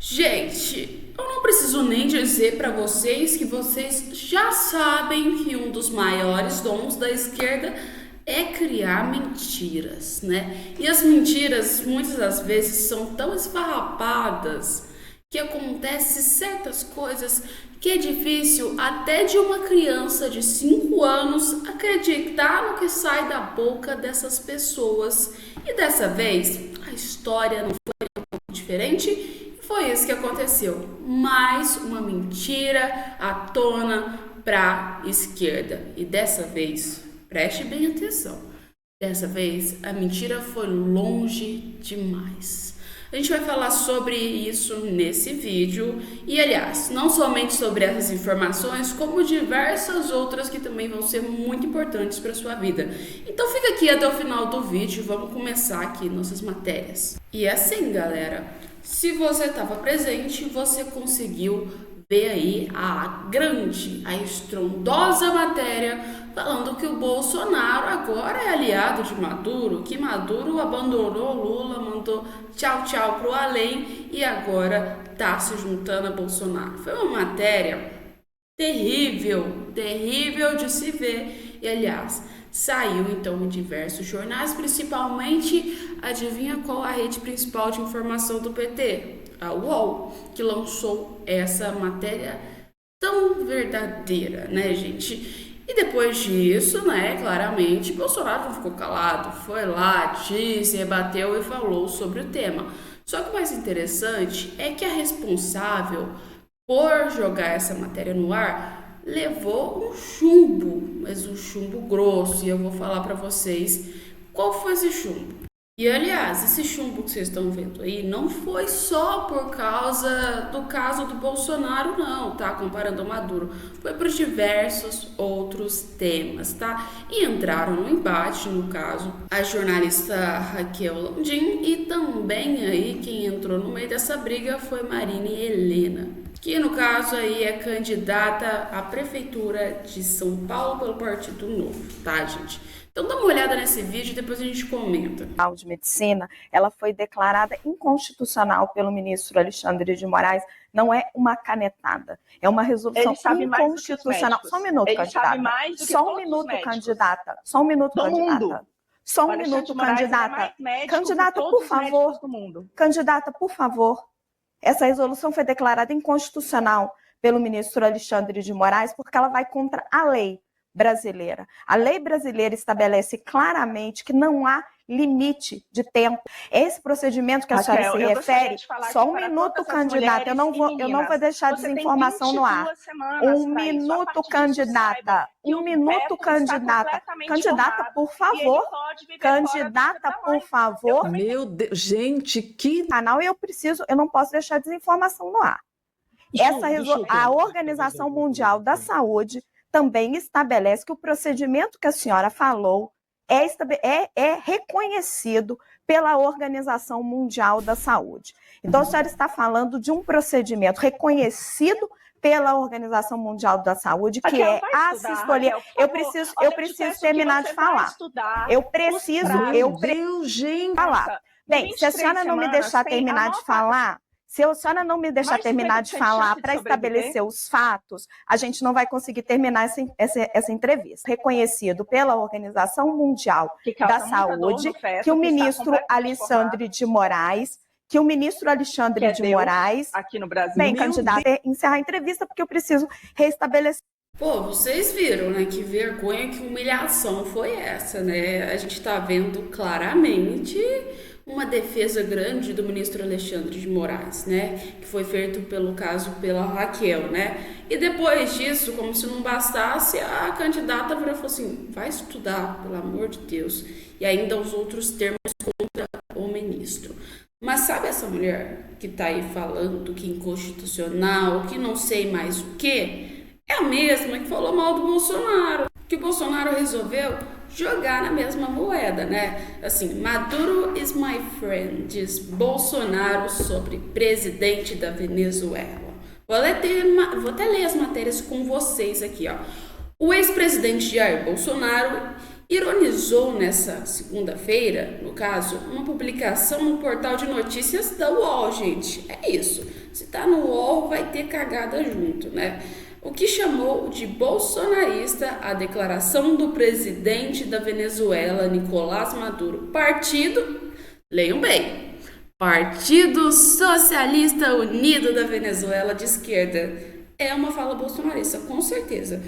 Gente, eu não preciso nem dizer para vocês que vocês já sabem que um dos maiores dons da esquerda é criar mentiras, né? E as mentiras muitas das vezes são tão esfarrapadas que acontece certas coisas que é difícil até de uma criança de 5 anos acreditar no que sai da boca dessas pessoas. E dessa vez, a história não foi diferente. Foi isso que aconteceu. Mais uma mentira à tona para a esquerda. E dessa vez, preste bem atenção. Dessa vez, a mentira foi longe demais. A gente vai falar sobre isso nesse vídeo. E, aliás, não somente sobre essas informações, como diversas outras que também vão ser muito importantes para a sua vida. Então, fica aqui até o final do vídeo. Vamos começar aqui nossas matérias. E assim, galera, se você estava presente, você conseguiu ver aí a estrondosa matéria falando que o Bolsonaro agora é aliado de Maduro, que Maduro abandonou Lula, mandou tchau tchau pro além e agora tá se juntando a Bolsonaro. Foi uma matéria terrível, terrível de se ver e, aliás, saiu então em diversos jornais, principalmente, adivinha qual a rede principal de informação do PT? A UOL, que lançou essa matéria tão verdadeira, né, gente? E depois disso, né, claramente, Bolsonaro não ficou calado, foi lá, disse, rebateu e falou sobre o tema. Só que o mais interessante é que a responsável por jogar essa matéria no ar levou um chumbo, mas um chumbo grosso, e eu vou falar para vocês qual foi esse chumbo. E, aliás, esse chumbo que vocês estão vendo aí não foi só por causa do caso do Bolsonaro, não, tá? Comparando ao Maduro. Foi por diversos outros temas, tá? E entraram no embate, no caso, a jornalista Raquel Landim e também aí quem entrou no meio dessa briga foi Marina Helena, que no caso aí é candidata à prefeitura de São Paulo pelo Partido Novo, tá, gente? Então dá uma olhada nesse vídeo e depois a gente comenta. A de Medicina, ela foi declarada inconstitucional pelo ministro Alexandre de Moraes. Não é uma canetada, é uma resolução inconstitucional. Só um minuto, candidata. Só um minuto, candidata. Só um minuto, candidata. Só um minuto, candidata. Candidata, por favor. Candidata, por favor. Essa resolução foi declarada inconstitucional pelo ministro Alexandre de Moraes porque ela vai contra a lei brasileira. A lei brasileira estabelece claramente que não há limite de tempo. Esse procedimento que a senhora se refere, só um minuto, candidata, eu não vou deixar desinformação no ar. Um minuto, candidata. Um minuto, candidata. Candidata, por favor. Candidata, por favor. Meu Deus, gente, que canal eu não posso deixar desinformação no ar. A Organização Mundial da Saúde também estabelece que o procedimento que a senhora falou é reconhecido pela Organização Mundial da Saúde. Então, a senhora está falando de um procedimento reconhecido pela Organização Mundial da Saúde, que é a sistolia. Eu preciso terminar de falar. Eu preciso falar. Bem, se a senhora não me deixar terminar de falar, para estabelecer os fatos, a gente não vai conseguir terminar essa entrevista. Reconhecido pela Organização Mundial da Saúde que o ministro Alexandre de Moraes, aqui no Brasil. Bem, candidata, encerrar a entrevista porque eu preciso restabelecer. Pô, vocês viram, né? Que vergonha, que humilhação foi essa, né? A gente tá vendo claramente uma defesa grande do ministro Alexandre de Moraes, né? Que foi feito pela Raquel, né? E depois disso, como se não bastasse, a candidata virou e falou assim, vai estudar, pelo amor de Deus. E ainda os outros termos contra o ministro. Mas sabe essa mulher que tá aí falando que é inconstitucional, que não sei mais o quê? É a mesma que falou mal do Bolsonaro. Que o Bolsonaro resolveu jogar na mesma moeda, né? Assim, Maduro is my friend, diz Bolsonaro sobre presidente da Venezuela. Vou até ler as matérias com vocês aqui, ó. O ex-presidente Jair Bolsonaro ironizou nessa segunda-feira, no caso, uma publicação no portal de notícias da UOL, gente. É isso. Se tá no UOL, vai ter cagada junto, né? O que chamou de bolsonarista a declaração do presidente da Venezuela, Nicolás Maduro. Partido, leiam bem, Partido Socialista Unido da Venezuela de esquerda. É uma fala bolsonarista, com certeza.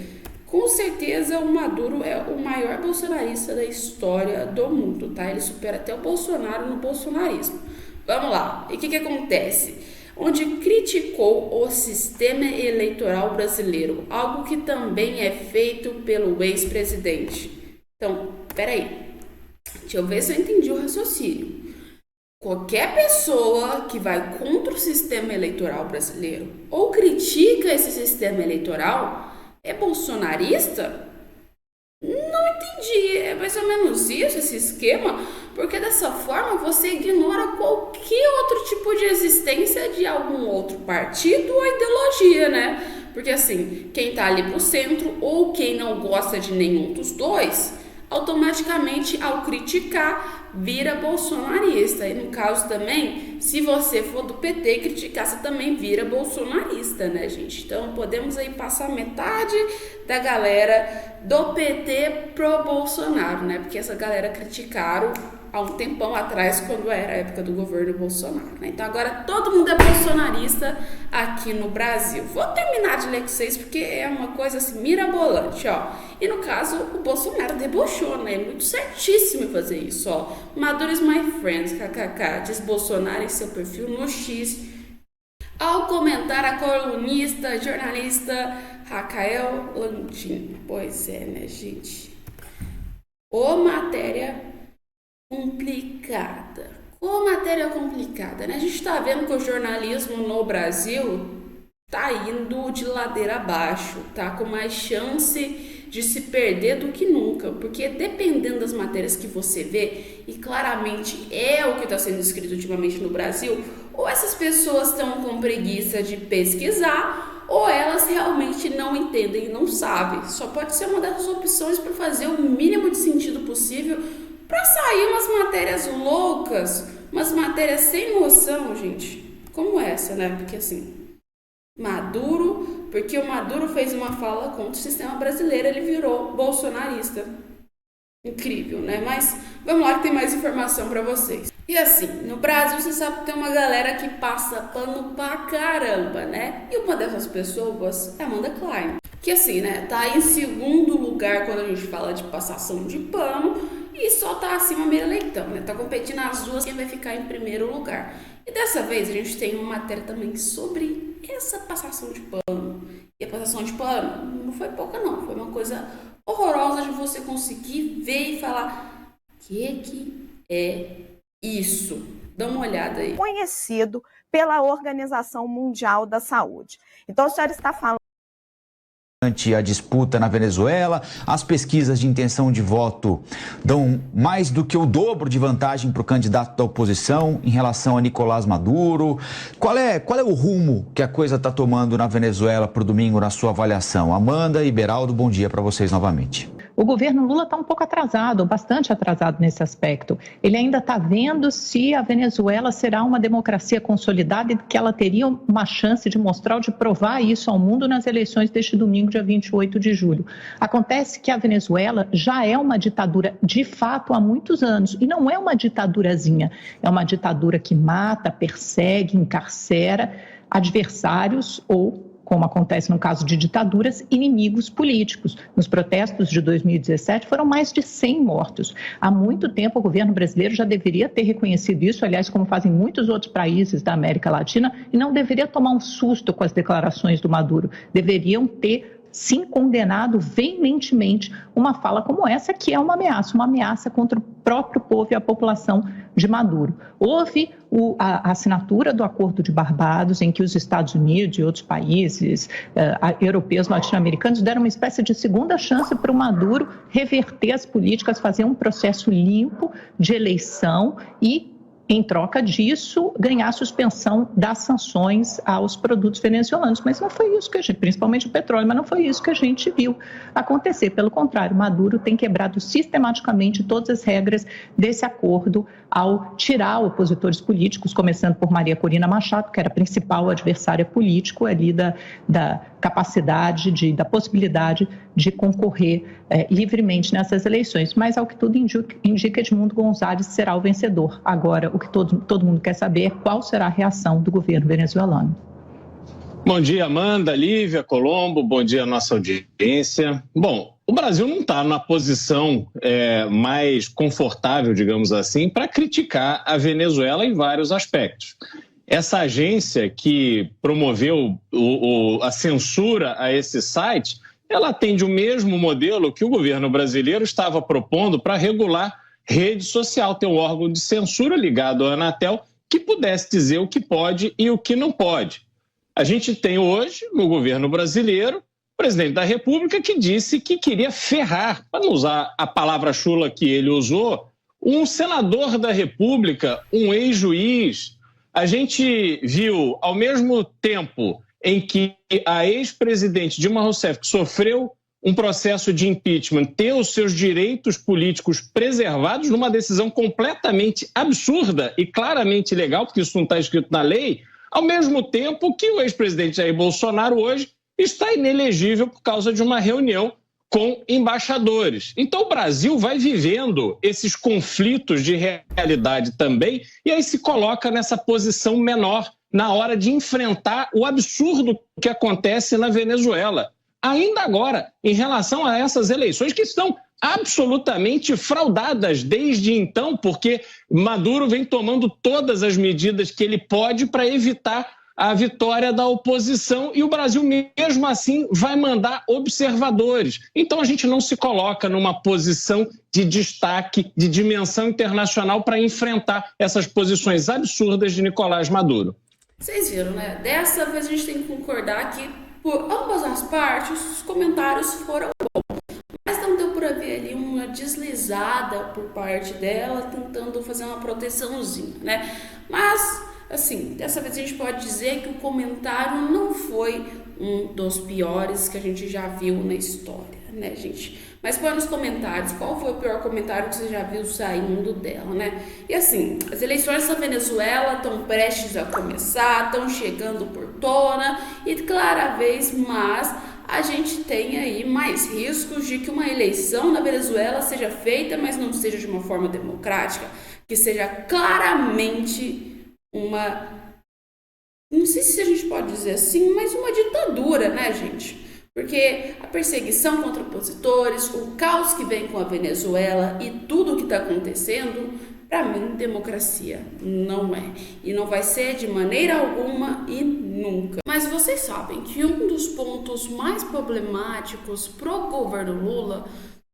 Com certeza o Maduro é o maior bolsonarista da história do mundo, tá? Ele supera até o Bolsonaro no bolsonarismo. Vamos lá, e o que acontece? Onde criticou o sistema eleitoral brasileiro, algo que também é feito pelo ex-presidente. Então, peraí, deixa eu ver se eu entendi o raciocínio. Qualquer pessoa que vai contra o sistema eleitoral brasileiro ou critica esse sistema eleitoral é bolsonarista? Não entendi, é mais ou menos isso, esse esquema, porque dessa forma você ignora qualquer outro tipo de existência de algum outro partido ou ideologia, né? Porque assim, quem tá ali pro centro ou quem não gosta de nenhum dos dois, automaticamente ao criticar vira bolsonarista. E no caso também, se você for do PT e criticar, você também vira bolsonarista, né, gente? Então podemos aí passar metade da galera do PT pro Bolsonaro, né? Porque essa galera criticaram há um tempão atrás, quando era a época do governo Bolsonaro, né? Então agora todo mundo é bolsonarista aqui no Brasil. Vou terminar de ler com vocês porque é uma coisa assim mirabolante, ó. E no caso, o Bolsonaro debochou, né? É muito certíssimo em fazer isso, ó. Maduro is my friend, kkk, diz Bolsonaro em seu perfil no X, ao comentar a colunista, jornalista Raquel Lantin. Pois é, né, gente? Matéria complicada. Matéria complicada, né? A gente tá vendo que o jornalismo no Brasil tá indo de ladeira abaixo, tá com mais chance de se perder do que nunca, porque dependendo das matérias que você vê, e claramente é o que está sendo escrito ultimamente no Brasil, ou essas pessoas estão com preguiça de pesquisar, ou elas realmente não entendem e não sabem. Só pode ser uma dessas opções para fazer o mínimo de sentido possível, para sair umas matérias loucas, umas matérias sem noção, gente, como essa, né? Porque assim, porque o Maduro fez uma fala contra o sistema brasileiro, ele virou bolsonarista. Incrível, né? Mas vamos lá que tem mais informação pra vocês. E assim, no Brasil você sabe que tem uma galera que passa pano pra caramba, né? E uma dessas pessoas é Amanda Klein, que assim, né, tá em segundo lugar quando a gente fala de passação de pano e só tá acima Mira Leitão, né? Tá competindo as duas, quem vai ficar em primeiro lugar. E dessa vez a gente tem uma matéria também sobre essa passação de pano. E a passação de pano não foi pouca não, foi uma coisa horrorosa de você conseguir ver e falar que é isso. Dá uma olhada aí. Conhecido pela Organização Mundial da Saúde. Então a senhora está falando a disputa na Venezuela, as pesquisas de intenção de voto dão mais do que o dobro de vantagem para o candidato da oposição em relação a Nicolás Maduro. Qual é o rumo que a coisa está tomando na Venezuela para o domingo, na sua avaliação? Amanda e Beraldo, bom dia para vocês novamente. O governo Lula está um pouco atrasado, bastante atrasado nesse aspecto. Ele ainda está vendo se a Venezuela será uma democracia consolidada e que ela teria uma chance de mostrar ou de provar isso ao mundo nas eleições deste domingo, dia 28 de julho. Acontece que a Venezuela já é uma ditadura de fato há muitos anos e não é uma ditadurazinha, é uma ditadura que mata, persegue, encarcera adversários ou, como acontece no caso de ditaduras, inimigos políticos. Nos protestos de 2017 foram mais de 100 mortos. Há muito tempo o governo brasileiro já deveria ter reconhecido isso, aliás, como fazem muitos outros países da América Latina, e não deveria tomar um susto com as declarações do Maduro. Deveriam ter sim condenado veementemente uma fala como essa, que é uma ameaça contra o próprio povo e a população de Maduro. Houve a assinatura do Acordo de Barbados, em que os Estados Unidos e outros países europeus, latino-americanos, deram uma espécie de segunda chance para o Maduro reverter as políticas, fazer um processo limpo de eleição e em troca disso, ganhar a suspensão das sanções aos produtos venezuelanos. Mas não foi isso que a gente, principalmente o petróleo, mas não foi isso que a gente viu acontecer. Pelo contrário, Maduro tem quebrado sistematicamente todas as regras desse acordo ao tirar opositores políticos, começando por Maria Corina Machado, que era a principal adversária político ali da capacidade, da possibilidade de concorrer livremente nessas eleições. Mas, ao que tudo indica, Edmundo Gonzalez será o vencedor. Agora, o que todo mundo quer saber é qual será a reação do governo venezuelano. Bom dia, Amanda, Lívia, Colombo, bom dia, nossa audiência. Bom, o Brasil não está na posição mais confortável, digamos assim, para criticar a Venezuela em vários aspectos. Essa agência que promoveu a censura a esse site, ela atende o mesmo modelo que o governo brasileiro estava propondo para regular rede social, ter um órgão de censura ligado à Anatel que pudesse dizer o que pode e o que não pode. A gente tem hoje, no governo brasileiro, o presidente da República que disse que queria ferrar, para não usar a palavra chula que ele usou, um senador da República, um ex-juiz. A gente viu, ao mesmo tempo em que a ex-presidente Dilma Rousseff, que sofreu um processo de impeachment, ter os seus direitos políticos preservados numa decisão completamente absurda e claramente ilegal, porque isso não está escrito na lei, ao mesmo tempo que o ex-presidente Jair Bolsonaro hoje está inelegível por causa de uma reunião com embaixadores. Então o Brasil vai vivendo esses conflitos de realidade também e aí se coloca nessa posição menor na hora de enfrentar o absurdo que acontece na Venezuela. Ainda agora, em relação a essas eleições que estão absolutamente fraudadas desde então, porque Maduro vem tomando todas as medidas que ele pode para evitar a vitória da oposição e o Brasil, mesmo assim, vai mandar observadores. Então, a gente não se coloca numa posição de destaque, de dimensão internacional para enfrentar essas posições absurdas de Nicolás Maduro. Vocês viram, né? Dessa vez a gente tem que concordar que, por ambas as partes, os comentários foram bons. Mas não deu para ver ali uma deslizada por parte dela, tentando fazer uma proteçãozinha, né? Mas, assim, dessa vez a gente pode dizer que o comentário não foi um dos piores que a gente já viu na história, né, gente? Mas põe nos comentários qual foi o pior comentário que você já viu saindo dela, né? E assim, as eleições da Venezuela estão prestes a começar, estão chegando por tona e cada vez mais a gente tem aí mais riscos de que uma eleição na Venezuela seja feita, mas não seja de uma forma democrática, que seja claramente uma, não sei se a gente pode dizer assim, mas uma ditadura, né, gente? Porque a perseguição contra opositores, o caos que vem com a Venezuela e tudo o que está acontecendo, para mim, democracia não é. E não vai ser de maneira alguma e nunca. Mas vocês sabem que um dos pontos mais problemáticos pro governo Lula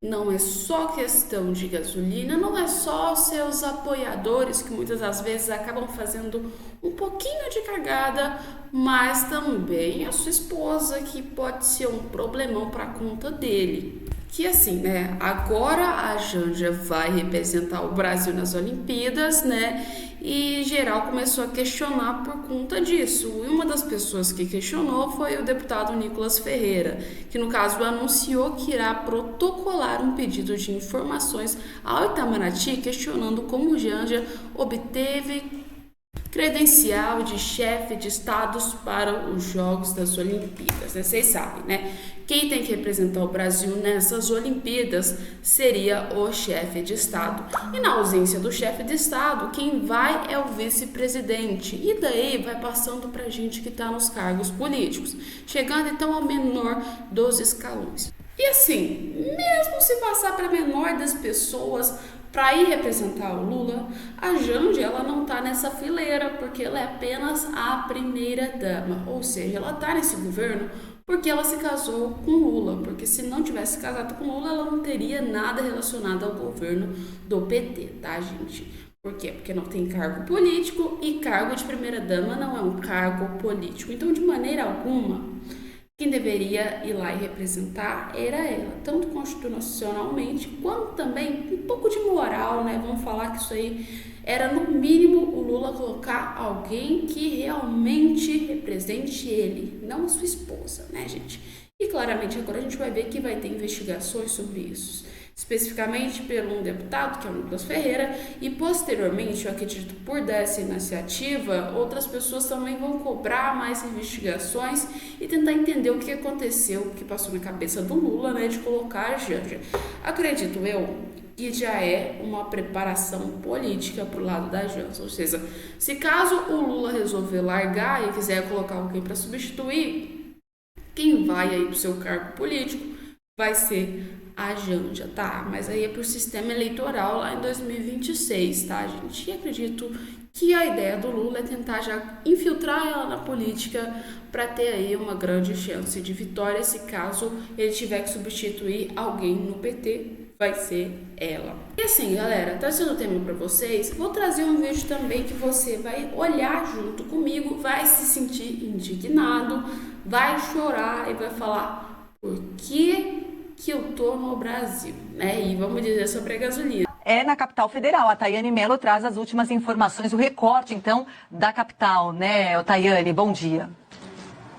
não é só questão de gasolina, não é só seus apoiadores que muitas das vezes acabam fazendo um pouquinho de cagada, mas também a sua esposa, que pode ser um problemão para a conta dele. Que assim, né, agora a Janja vai representar o Brasil nas Olimpíadas, né, e geral começou a questionar por conta disso. E uma das pessoas que questionou foi o deputado Nicolas Ferreira, que no caso anunciou que irá protocolar um pedido de informações ao Itamaraty, questionando como Janja obteve credencial de chefe de estados para os Jogos das Olimpíadas, né? Vocês sabem, né? Quem tem que representar o Brasil nessas Olimpíadas seria o chefe de estado. E na ausência do chefe de estado, quem vai é o vice-presidente. E daí vai passando para gente que está nos cargos políticos, chegando então ao menor dos escalões. E assim, mesmo se passar para menor das pessoas para ir representar o Lula, a Janja, ela não está nessa fileira, porque ela é apenas a primeira-dama, ou seja, ela está nesse governo porque ela se casou com Lula, porque se não tivesse casado com Lula, ela não teria nada relacionado ao governo do PT, tá, gente? Por quê? Porque não tem cargo político e cargo de primeira-dama não é um cargo político. Então, de maneira alguma, quem deveria ir lá e representar era ela, tanto constitucionalmente quanto também um pouco de moral, né? Vamos falar que isso aí era no mínimo o Lula colocar alguém que realmente represente ele, não a sua esposa, né, gente? E claramente agora a gente vai ver que vai ter investigações sobre isso, especificamente por um deputado, que é o Nicolas Ferreira, e posteriormente, eu acredito, por dessa iniciativa, outras pessoas também vão cobrar mais investigações e tentar entender o que aconteceu, o que passou na cabeça do Lula, né, de colocar a Janja. Acredito eu que já é uma preparação política pro lado da Janja, ou seja, se caso o Lula resolver largar e quiser colocar alguém para substituir, quem vai aí pro seu cargo político vai ser a Janja, tá? Mas aí é pro sistema eleitoral lá em 2026, tá, gente? E acredito que a ideia do Lula é tentar já infiltrar ela na política para ter aí uma grande chance de vitória, se caso ele tiver que substituir alguém no PT, vai ser ela. E assim, galera, trazendo o tema para vocês, vou trazer um vídeo também que você vai olhar junto comigo, vai se sentir indignado, vai chorar e vai falar por que eu tô no Brasil, né? E vamos dizer sobre a gasolina. É na capital federal. A Tayane Mello traz as últimas informações, o recorte, então, da capital, né, Tayane? Bom dia.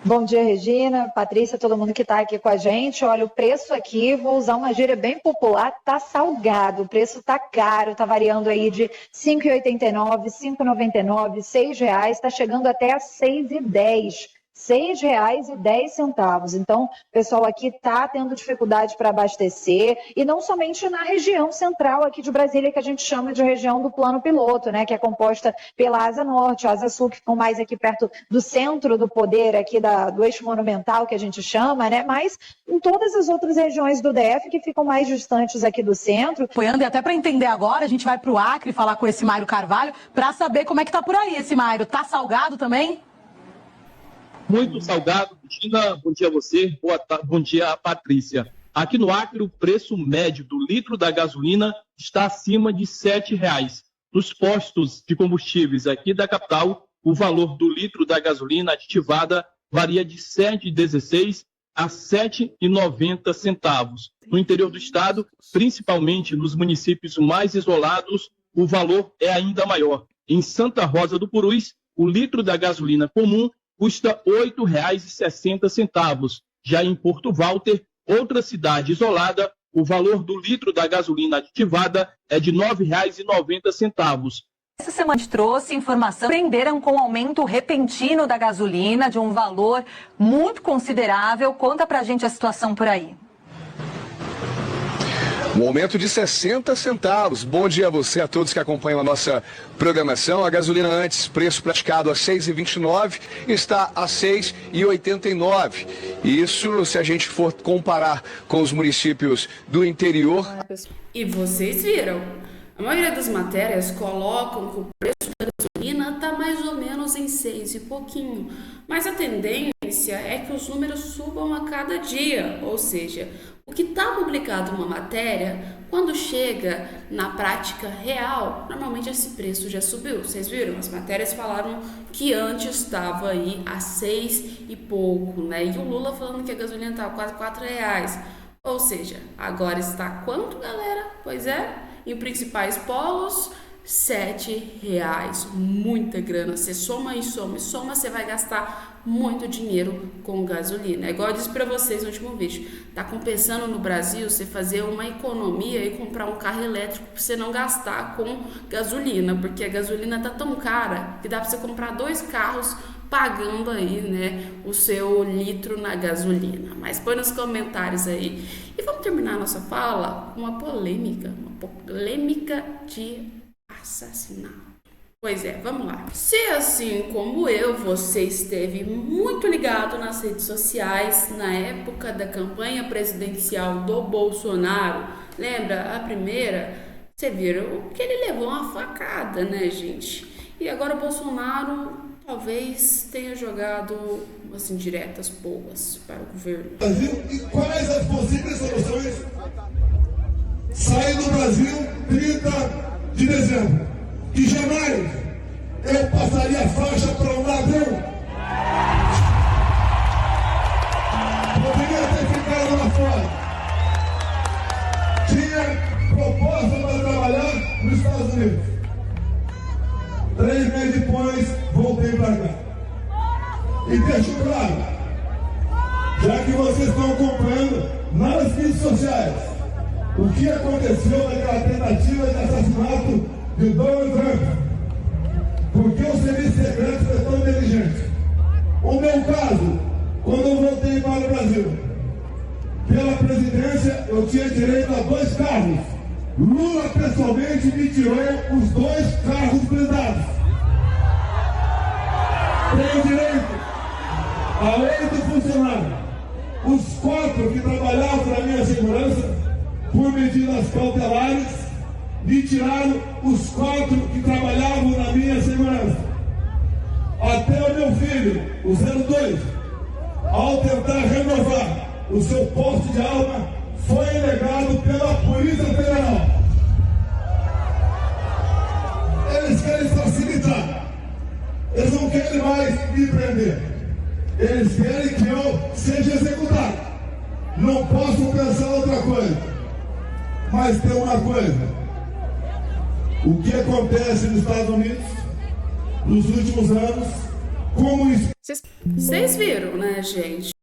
Bom dia, Regina, Patrícia, todo mundo que está aqui com a gente. Olha, o preço aqui, vou usar uma gíria bem popular, tá salgado, o preço tá caro, tá variando aí de R$ 5,89, R$ 5,99, R$ 6, tá chegando até a R$ 6,10. R$ 6,10. Então, o pessoal aqui está tendo dificuldade para abastecer, e não somente na região central aqui de Brasília, que a gente chama de região do plano piloto, né, que é composta pela Asa Norte, a Asa Sul, que ficam mais aqui perto do centro do poder, aqui do eixo monumental, que a gente chama, né, mas em todas as outras regiões do DF que ficam mais distantes aqui do centro. Apoiando, e até para entender agora, a gente vai para o Acre falar com esse Mário Carvalho para saber como é que tá por aí esse Mário. Tá salgado também? Muito salgado. Regina, bom dia a você, bom dia a Patrícia. Aqui no Acre, o preço médio do litro da gasolina está acima de R$ 7. Nos postos de combustíveis aqui da capital, o valor do litro da gasolina aditivada varia de R$ 7,16 a R$ 7,90. No interior do estado, principalmente nos municípios mais isolados, o valor é ainda maior. Em Santa Rosa do Purus, o litro da gasolina comum custa R$ 8,60. Já em Porto Walter, outra cidade isolada, o valor do litro da gasolina aditivada é de R$ 9,90. Essa semana a gente trouxe informação, prenderam com o aumento repentino da gasolina, de um valor muito considerável. Conta pra gente a situação por aí. Um aumento de 60 centavos. Bom dia a você, a todos que acompanham a nossa programação. A gasolina antes, preço praticado a R$ 6,29, está a R$ 6,89. Isso se a gente for comparar com os municípios do interior. E vocês viram, a maioria das matérias colocam que o preço da gasolina está mais ou menos em 6 e pouquinho. Mas a tendência é que os números subam a cada dia, ou seja, o que está publicado numa matéria, quando chega na prática real, normalmente esse preço já subiu. Vocês viram? As matérias falaram que antes estava aí a 6 e pouco, né? E o Lula falando que a gasolina estava quase R$4. Ou seja, agora está quanto, galera? Pois é, em principais polos, R$7. Muita grana. Você soma e soma e soma, você vai gastar muito dinheiro com gasolina. É igual eu disse para vocês no último vídeo. Tá compensando no Brasil você fazer uma economia e comprar um carro elétrico para você não gastar com gasolina, porque a gasolina tá tão cara que dá para você comprar 2 carros pagando aí, né, o seu litro na gasolina. Mas põe nos comentários aí. E vamos terminar a nossa fala com uma polêmica de assassinato. Pois é, vamos lá. Se assim como eu, você esteve muito ligado nas redes sociais na época da campanha presidencial do Bolsonaro, lembra a primeira? Você viram que ele levou uma facada, né, gente? E agora o Bolsonaro talvez tenha jogado umas indiretas boas para o governo. Brasil, e quais as possíveis soluções? Sair do Brasil 30 de dezembro. Que jamais eu passaria a faixa para um ladrão. E deixo claro, já que vocês estão acompanhando nas redes sociais o que aconteceu naquela tentativa de assassinato de Donald Trump, porque o serviço secreto foi tão inteligente. O meu caso, quando eu voltei para o Brasil, pela presidência, eu tinha direito a 2 carros. Lula pessoalmente me tirou os 2 carros blindados. Tenho direito a 8 funcionários. Os 4 que trabalhavam na minha segurança, por medidas cautelares, me tiraram os 4 que trabalhavam na minha segurança. Até o meu filho, o 02, ao tentar renovar o seu posto de arma, foi negado pela Polícia Federal. Eles querem facilitar. Eles não querem mais me prender. Eles querem que eu seja executado. Não posso pensar outra coisa. Mas tem uma coisa. O que acontece nos Estados Unidos nos últimos anos, como isso... Vocês viram, né, gente?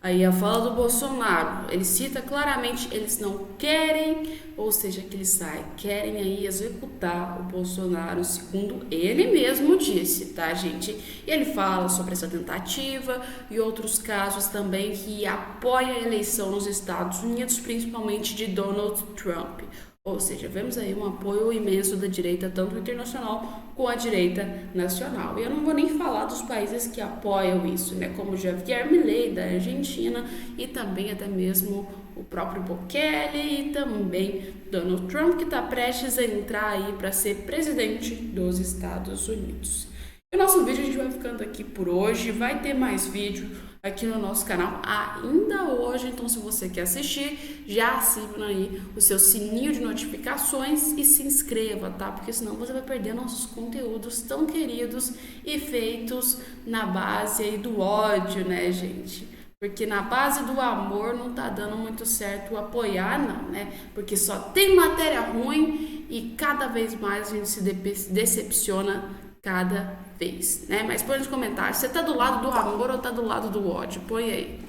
Aí a fala do Bolsonaro, ele cita claramente, eles não querem, ou seja, que eles querem aí executar o Bolsonaro, segundo ele mesmo disse, tá, gente? E ele fala sobre essa tentativa e outros casos também que apoia a eleição nos Estados Unidos, principalmente de Donald Trump. Ou seja, vemos aí um apoio imenso da direita, tanto internacional como a direita nacional. E eu não vou nem falar dos países que apoiam isso, né? Como Javier Milei, da Argentina, e também até mesmo o próprio Bukele e também Donald Trump, que está prestes a entrar aí para ser presidente dos Estados Unidos. E o nosso vídeo a gente vai ficando aqui por hoje, vai ter mais vídeo aqui no nosso canal ainda hoje, então se você quer assistir, já assina aí o seu sininho de notificações e se inscreva, tá? Porque senão você vai perder nossos conteúdos tão queridos e feitos na base aí do ódio, né, gente? Porque na base do amor não tá dando muito certo apoiar, não, né? Porque só tem matéria ruim e cada vez mais a gente se decepciona cada vez, né? Mas põe nos comentários, você tá do lado do amor ou tá do lado do ódio? Põe aí.